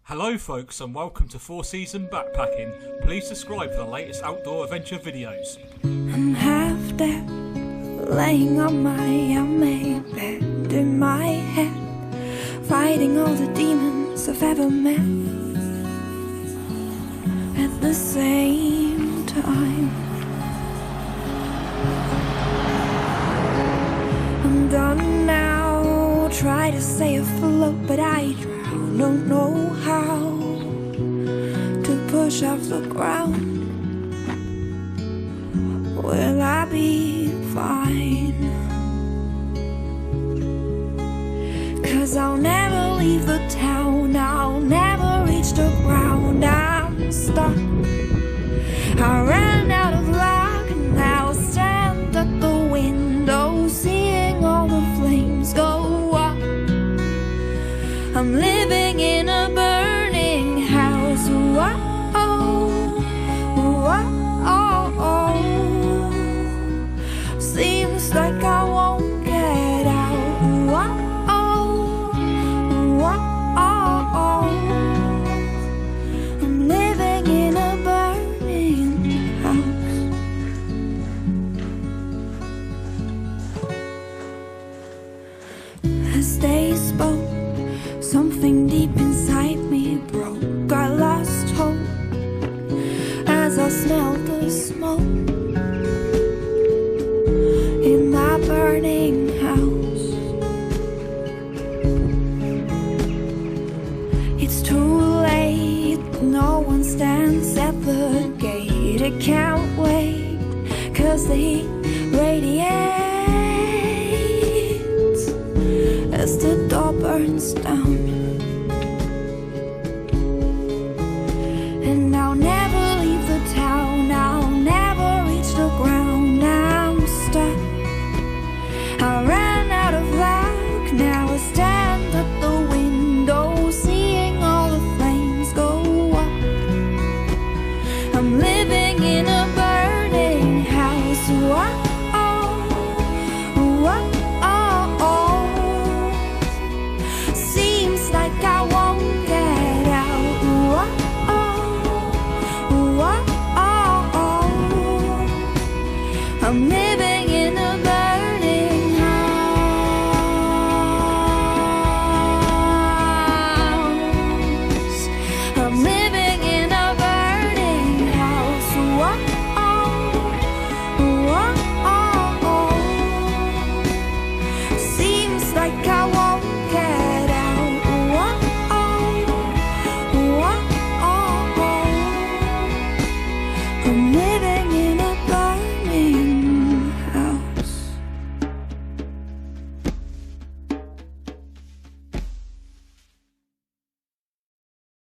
Hello folks and welcome to 4 Season Backpacking. Please subscribe for the latest outdoor adventure videos. I'm half dead, laying on my unmade bed in my head, fighting all the demons I've ever met. At the same time, I'm done now, try to stay afloat but I drown, don't know how to push off the ground. Will I be fine? 'Cause I'll never leave the town, I'll never reach the ground. I'm stuck, I ran out of luck, and now stand at the window, seeing all the flames go up. I'm living in a burning house. Whoa, whoa, seems like I won't get out. Whoa, whoa, I'm living in a burning house. As they spoke, something deep inside me broke. I lost hope as I smelled the smoke in my burning house. It's too late, no one stands at the gate. I can't wait, 'cause the heat radiates as the door burns down.